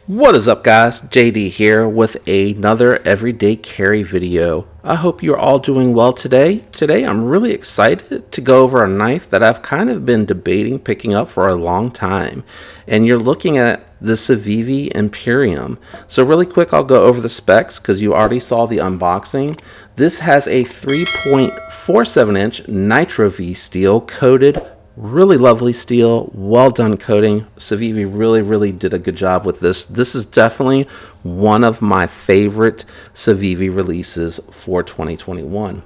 What is up, guys? JD here with another everyday carry video. I hope you're all doing well today. Today I'm really excited to go over a knife that I've kind of been debating picking up for a long time. And you're looking at the Civivi Imperium. So really quick, I'll go over the specs because you already saw the unboxing. This has a 3.47 inch Nitro-V steel coated. Really lovely steel, well done coating. Civivi really did a good job with this. This is definitely one of my favorite Civivi releases for 2021.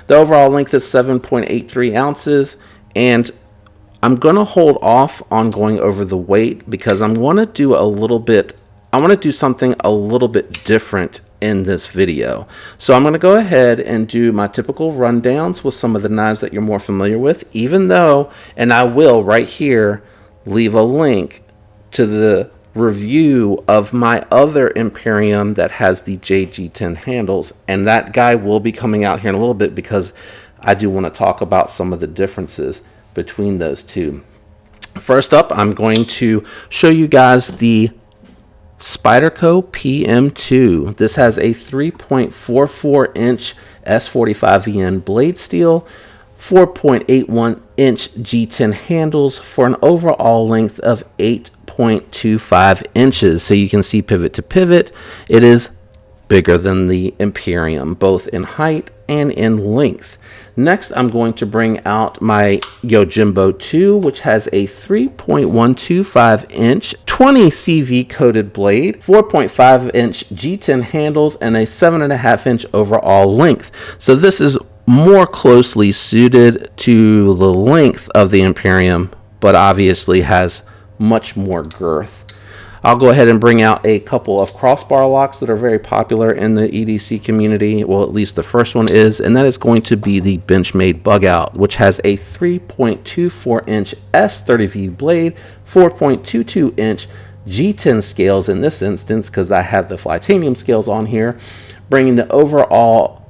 The overall length is 7.83 ounces, and I'm going to hold off on going over the weight because I want to do something a little bit different in this video. So I'm going to go ahead and do my typical rundowns with some of the knives that you're more familiar with, even though, and I will right here leave a link to the review of my other Imperium that has the JG10 handles, and that guy will be coming out here in a little bit because I do want to talk about some of the differences between those two. First up, I'm going to show you guys the Spyderco Pm2. This has a 3.44 inch S45VN blade steel, 4.81 inch G10 handles for an overall length of 8.25 inches. So you can see pivot to pivot, it is bigger than the Imperium, both in height and in length. Next, I'm going to bring out my Yojimbo 2, which has a 3.125 inch 20 CV coated blade, 4.5 inch G10 handles, and a 7.5 inch overall length. So this is more closely suited to the length of the Imperium, but obviously has much more girth. I'll go ahead and bring out a couple of crossbar locks that are very popular in the EDC community. Well, at least the first one is, and that is going to be the Benchmade Bug Out, which has a 3.24 inch S30V blade, 4.22 inch G10 scales in this instance because I have the Flytanium scales on here, bringing the overall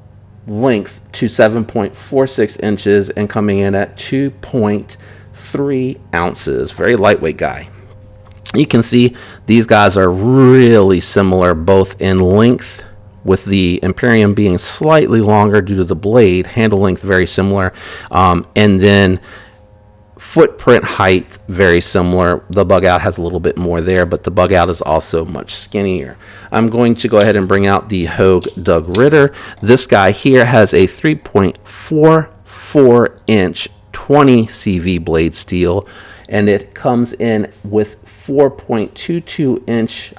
length to 7.46 inches and coming in at 2.3 ounces. Very lightweight guy. You can see these guys are really similar both in length, with the Imperium being slightly longer due to the blade, handle length very similar, and then footprint height very similar. The Bug Out has a little bit more there, but the Bug Out is also much skinnier. I'm going to go ahead and bring out the Hogue Doug Ritter. This guy here has a 3.44 inch 20 CV blade steel, and it comes in with 4.22 inch,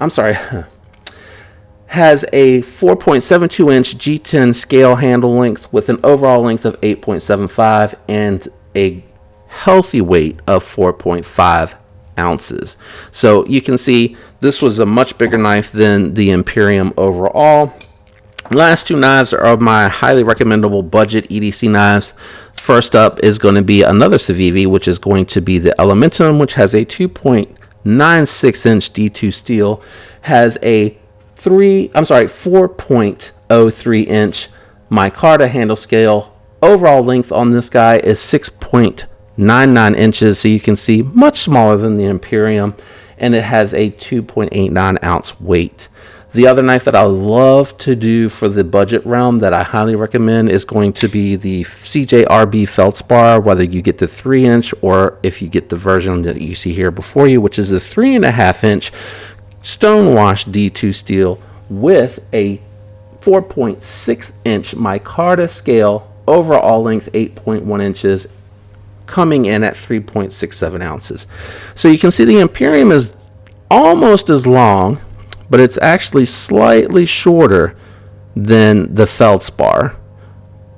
has a 4.72 inch G10 scale handle length with an overall length of 8.75 and a healthy weight of 4.5 ounces. So you can see this was a much bigger knife than the Imperium overall. Last two knives are my highly recommendable budget EDC knives. First up is going to be another Civivi, which is going to be the Elementum, which has a 2.96 inch D2 steel, has a 4.03 inch micarta handle scale. Overall length on this guy is 6.99 inches, so you can see much smaller than the Imperium, and it has a 2.89 ounce weight. The other knife that I love to do for the budget realm that I highly recommend is going to be the CJRB Feldspar, whether you get the 3 inch or if you get the version that you see here before you, which is the 3.5 inch Stonewash D2 steel with a 4.6 inch micarta scale, overall length 8.1 inches, coming in at 3.67 ounces. So you can see the Imperium is almost as long, but it's actually slightly shorter than the Feldspar,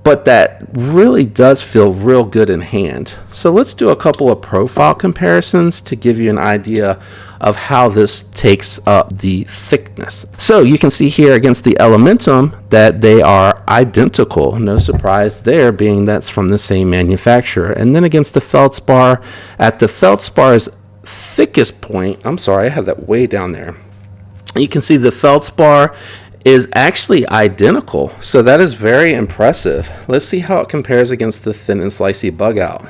but that really does feel real good in hand. So let's do a couple of profile comparisons to give you an idea of how this takes up the thickness. So you can see here against the Elementum that they are identical. No surprise there, being that's from the same manufacturer. And then against the Feldspar, at the Feldspar's thickest point, I have that way down there. You can see the Feldspar is actually identical, so that is very impressive. Let's see how it compares against the thin and slicey Bug Out.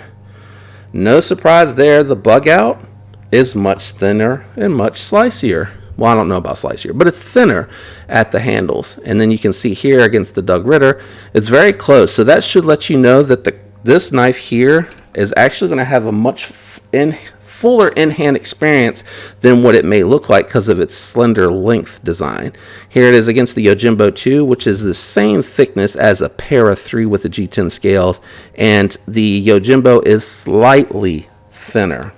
No surprise there, the Bug Out is much thinner and much slicier. Well, I don't know about slice here, but it's thinner at the handles. And then you can see here against the Doug Ritter, it's very close. So that should let you know that this knife here is actually going to have a much fuller in-hand experience than what it may look like because of its slender length design. Here it is against the Yojimbo 2, which is the same thickness as a Para 3 with the G10 scales, and the Yojimbo is slightly thinner.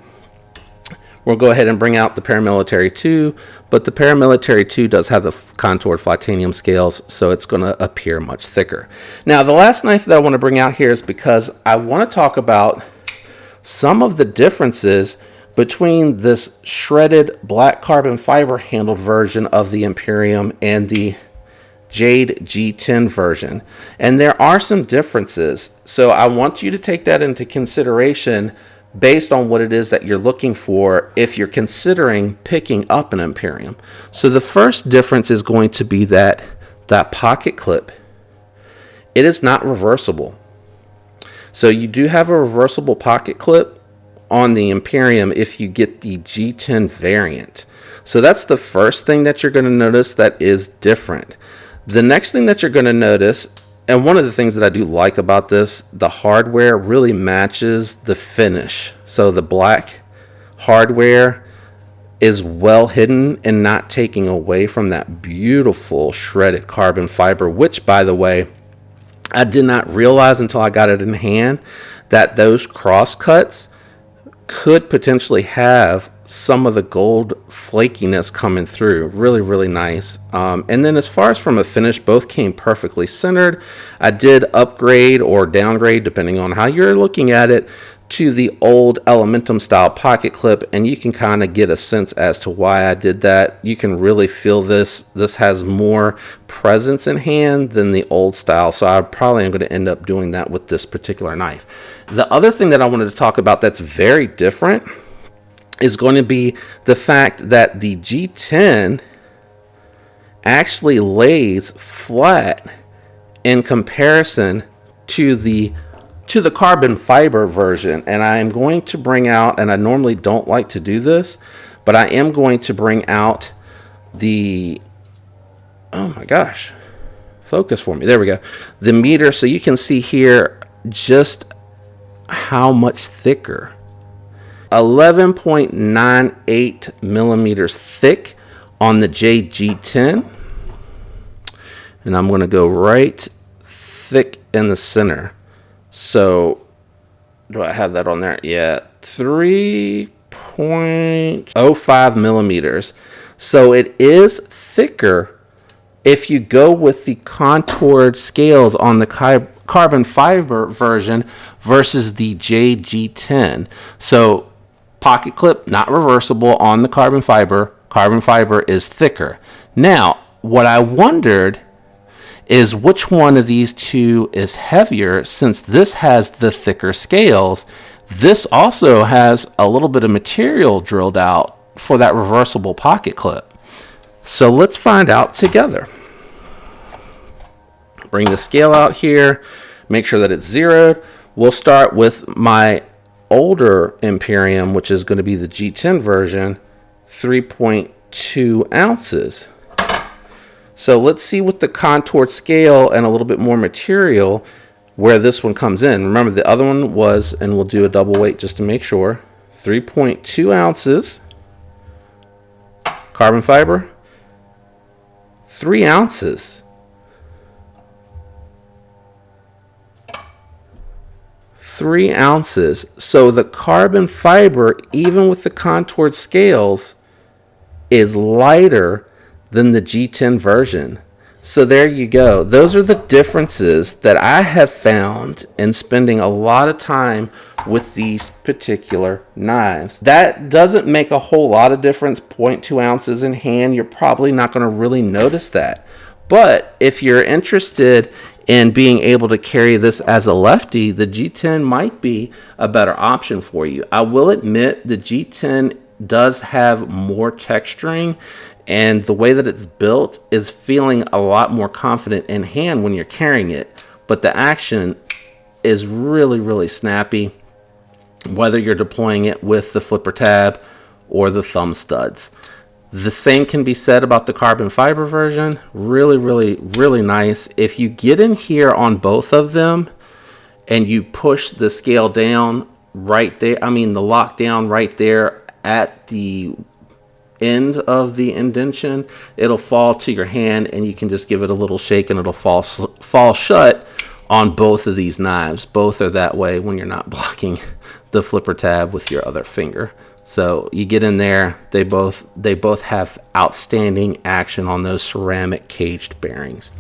We'll go ahead and bring out the Paramilitary 2, but the Paramilitary 2 does have the contoured titanium scales, so it's going to appear much thicker. Now, the last knife that I want to bring out here is because I want to talk about some of the differences between this shredded black carbon fiber handled version of the Imperium and the Jade G10 version. And there are some differences, so I want you to take that into consideration based on what it is that you're looking for if you're considering picking up an Imperium. So the first difference is going to be that pocket clip. It is not reversible. So you do have a reversible pocket clip on the Imperium if you get the G10 variant. So that's the first thing that you're going to notice that is different. The next thing that you're going to notice, and one of the things that I do like about this, the hardware really matches the finish. So the black hardware is well hidden and not taking away from that beautiful shredded carbon fiber, which, by the way, I did not realize until I got it in hand that those cross cuts could potentially have some of the gold flakiness coming through. Really, really nice. And then as far as from a finish, both came perfectly centered. I did upgrade or downgrade, depending on how you're looking at it, to the old Elementum style pocket clip, and you can kind of get a sense as to why I did that. You can really feel this. This has more presence in hand than the old style, so I probably am going to end up doing that with this particular knife. The other thing that I wanted to talk about that's very different is going to be the fact that the G10 actually lays flat in comparison to the carbon fiber version. And I am going to bring out, and I normally don't like to do this, but I am going to bring out the, oh my gosh, focus for me, there we go, the meter, so you can see here just how much thicker. 11.98 millimeters thick on the Jade G10, and I'm going to go right thick in the center. So do I have that on there? Yeah, 3.05 millimeters. So it is thicker if you go with the contoured scales on the carbon fiber version versus the Jade G10. So pocket clip, not reversible on the carbon fiber. Carbon fiber is thicker. Now, what I wondered is which one of these two is heavier, since this has the thicker scales. This also has a little bit of material drilled out for that reversible pocket clip. So let's find out together. Bring the scale out here, make sure that it's zeroed. We'll start with my older Imperium, which is going to be the G10 version, 3.2 ounces. So let's see with the contoured scale and a little bit more material where this one comes in. Remember, the other one was, and we'll do a double weight just to make sure, 3.2 ounces carbon fiber, 3 ounces. 3 ounces. So the carbon fiber, even with the contoured scales, is lighter than the G10 version. So there you go. Those are the differences that I have found in spending a lot of time with these particular knives. That doesn't make a whole lot of difference. 0.2 ounces in hand, you're probably not going to really notice that. But if you're interested in being able to carry this as a lefty, the G10 might be a better option for you. I will admit the G10 does have more texturing, and the way that it's built is feeling a lot more confident in hand when you're carrying it. But the action is really, really snappy, whether you're deploying it with the flipper tab or the thumb studs. The same can be said about the carbon fiber version. Really, really, really nice. If you get in here on both of them and you push the scale down right there, I mean the lock down right there at the end of the indentation, it'll fall to your hand and you can just give it a little shake and it'll fall shut on both of these knives. Both are that way when you're not blocking the flipper tab with your other finger. So you get in there, they both have outstanding action on those ceramic caged bearings.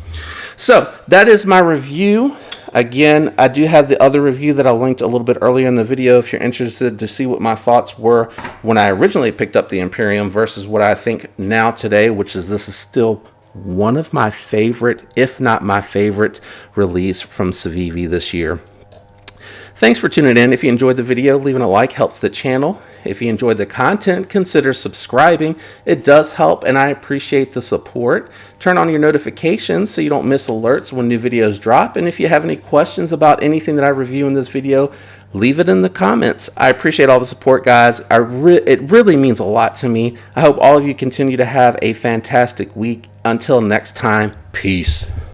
So that is my review. Again, I do have the other review that I linked a little bit earlier in the video if you're interested to see what my thoughts were when I originally picked up the Imperium versus what I think now today, which is this is still one of my favorite, if not my favorite, release from Civivi this year. Thanks for tuning in. If you enjoyed the video, leaving a like helps the channel. If you enjoyed the content, consider subscribing. It does help, and I appreciate the support. Turn on your notifications so you don't miss alerts when new videos drop. And if you have any questions about anything that I review in this video, leave it in the comments. I appreciate all the support, guys. It really means a lot to me. I hope all of you continue to have a fantastic week. Until next time, peace.